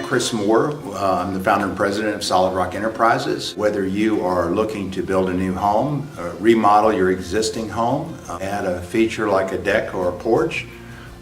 Chris Moore. I'm the founder and president of Solid Rock Enterprises. Whether you are looking to build a new home, remodel your existing home, add a feature like a deck or a porch,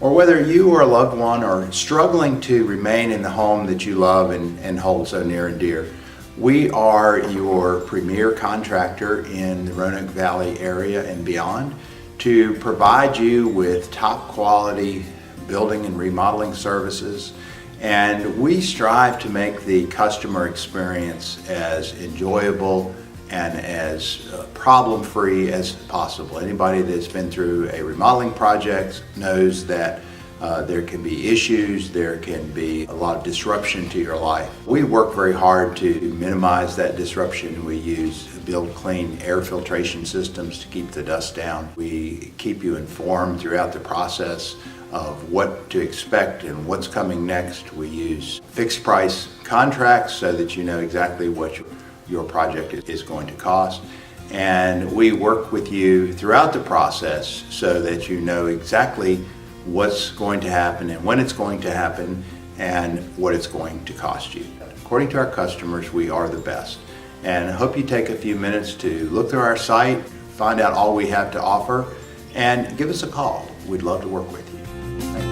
or whether you or a loved one are struggling to remain in the home that you love and hold so near and dear, we are your premier contractor in the Roanoke Valley area and beyond to provide you with top quality building and remodeling services. And we strive to make the customer experience as enjoyable and as problem-free as possible. Anybody that's been through a remodeling project knows that there can be issues, there can be a lot of disruption to your life. We work very hard to minimize that disruption. We use build clean air filtration systems to keep the dust down. We keep you informed throughout the process of what to expect and what's coming next. We use fixed price contracts so that you know exactly what your project is going to cost. And we work with you throughout the process so that you know exactly what's going to happen and when it's going to happen and what it's going to cost you. According to our customers, we are the best. And I hope you take a few minutes to look through our site, find out all we have to offer, and give us a call. We'd love to work with you. Thank you.